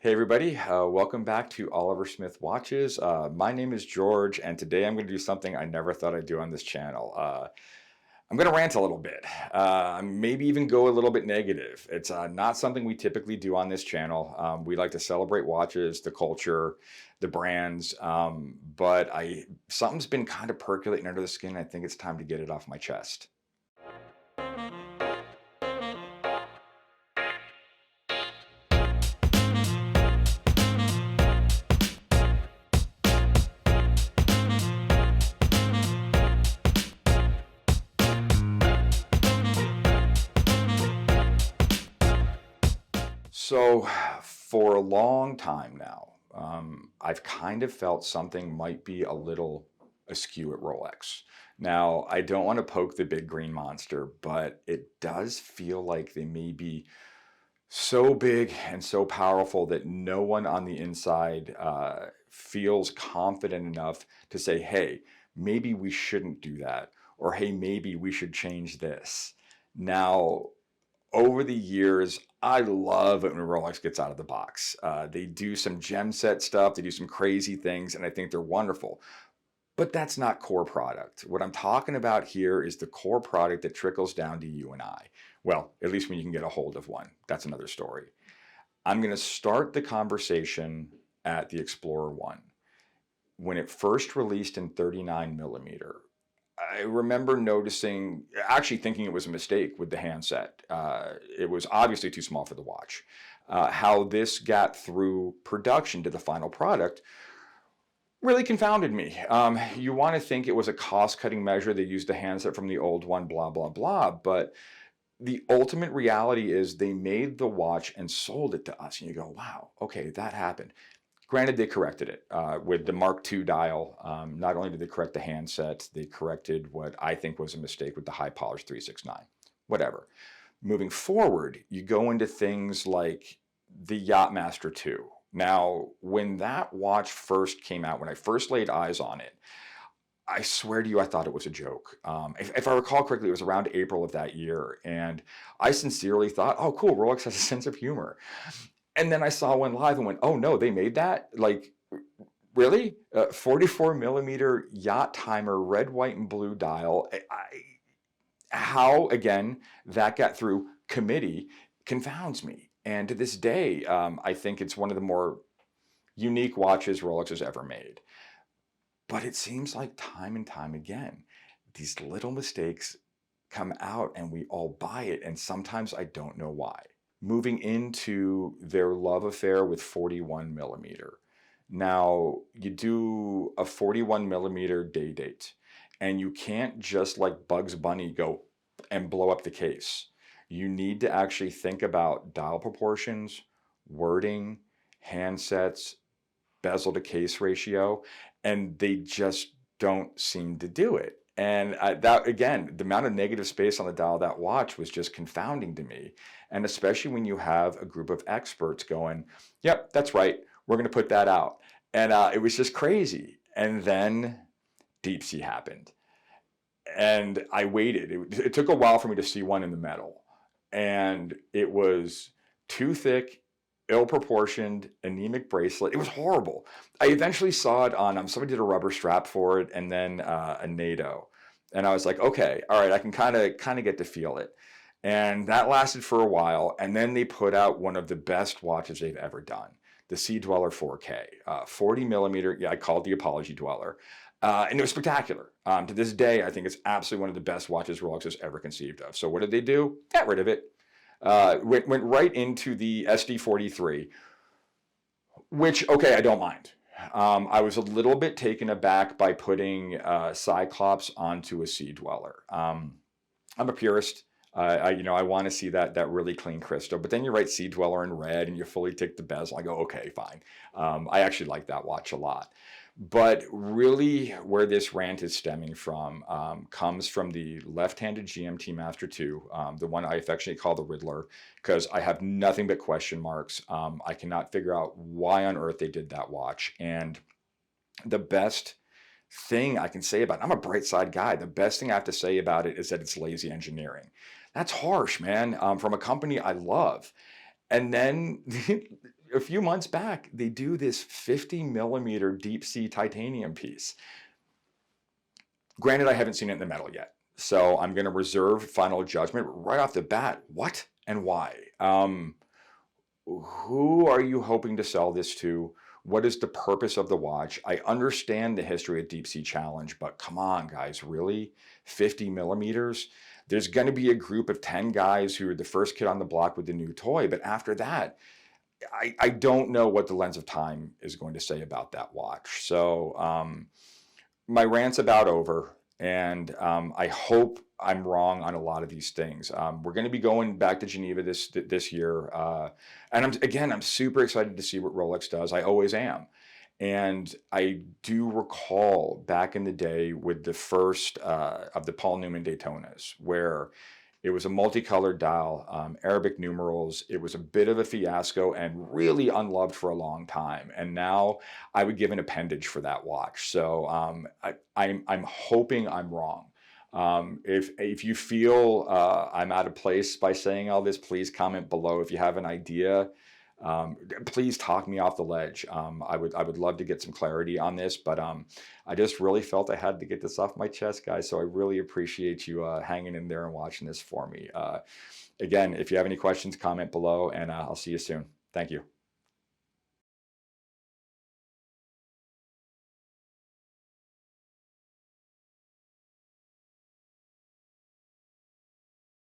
Hey everybody, welcome back to Oliver Smith Watches. My name is George, and today I'm going to do something I never thought I'd do on this channel. I'm going to rant a little bit, maybe even go a little bit negative. It's not something we typically do on this channel. We like to celebrate watches, the culture, the brands, but something's been kind of percolating under the skin. I think it's time to get it off my chest. So for a long time now, I've kind of felt something might be a little askew at Rolex. Now, I don't want to poke the big green monster, but it does feel like they may be so big and so powerful that no one on the inside feels confident enough to say, hey, maybe we shouldn't do that, or hey, maybe we should change this. Now, over the years, I love it when Rolex gets out of the box. They do some gem set stuff, they do some crazy things, and I think they're wonderful. But that's not core product. What I'm talking about here is the core product that trickles down to you and I. Well, at least when you can get a hold of one. That's another story. I'm going to start the conversation at the Explorer 1. When it first released in 39 millimeter, I remember noticing, actually thinking it was a mistake with the handset. It was obviously too small for the watch. How this got through production to the final product really confounded me. You want to think it was a cost-cutting measure. They used the handset from the old one, blah, blah, blah. But the ultimate reality is they made the watch and sold it to us. And you go, wow, okay, that happened. Granted, they corrected it with the Mark II dial. Not only did they correct the handset, they corrected what I think was a mistake with the high polish 369. Whatever. Moving forward, you go into things like the Yachtmaster 2. Now, when that watch first came out, when I first laid eyes on it, I swear to you, I thought it was a joke. If I recall correctly, it was around April of that year, and I sincerely thought, oh, cool, Rolex has a sense of humor. And then I saw one live and went, oh no, they made that? Like, really? 44 millimeter yacht timer, red, white, and blue dial. How, again, that got through committee confounds me. And to this day, I think it's one of the more unique watches Rolex has ever made. But it seems like time and time again, these little mistakes come out and we all buy it. And sometimes I don't know why. Moving into their love affair with 41 millimeter. Now, you do a 41 millimeter day date, and you can't just like Bugs Bunny go and blow up the case. You need to actually think about dial proportions, wording, handsets, bezel to case ratio, and they just don't seem to do it. And that, again, the amount of negative space on the dial of that watch was just confounding to me. And especially when you have a group of experts going, yep, that's right, we're going to put that out. And it was just crazy. And then Deep Sea happened. And I waited. It took a while for me to see one in the metal. And it was too thick, ill-proportioned, anemic bracelet. It was horrible. I eventually saw it on, somebody did a rubber strap for it, and then a NATO. And I was like, okay, all right, I can kind of get to feel it. And that lasted for a while, and then they put out one of the best watches they've ever done, the Sea Dweller 4K, 40 millimeter. Yeah, I called the Apology Dweller. And it was spectacular. To this day, I think it's absolutely one of the best watches Rolex has ever conceived of. So what did they do? Got rid of it. Went right into the SD43, which, okay, I don't mind. I was a little bit taken aback by putting Cyclops onto a Sea Dweller. I'm a purist. I want to see that really clean crystal. But then you write Sea Dweller in red and you fully tick the bezel. I go, okay, fine. I actually like that watch a lot. But really where this rant is stemming from comes from the left-handed GMT Master 2, the one I affectionately call the Riddler, because I have nothing but question marks. I cannot figure out why on earth they did that watch. And the best thing I can say about it, I'm a bright side guy. The best thing I have to say about it is that it's lazy engineering. That's harsh, man, from a company I love. And then a few months back, they do this 50 millimeter deep sea titanium piece. Granted, I haven't seen it in the metal yet, so I'm going to reserve final judgment right off the bat. What and why? Who are you hoping to sell this to? What is the purpose of the watch? I understand the history of Deep Sea Challenge, but come on, guys, really? 50 millimeters? There's going to be a group of 10 guys who are the first kid on the block with the new toy, but after that, I don't know what the lens of time is going to say about that watch. So my rant's about over, and I hope I'm wrong on a lot of these things. We're going to be going back to Geneva this year, and I'm super excited to see what Rolex does. I always am. And I do recall back in the day with the first of the Paul Newman Daytonas, where it was a multicolored dial, Arabic numerals. It was a bit of a fiasco and really unloved for a long time. And now I would give an appendage for that watch. So I'm hoping I'm wrong. If you feel I'm out of place by saying all this, please comment below. If you have an idea, please talk me off the ledge. I would love to get some clarity on this, but I just really felt I had to get this off my chest, guys. So I really appreciate you hanging in there and watching this for me. Again, if you have any questions, comment below, and I'll see you soon. Thank you.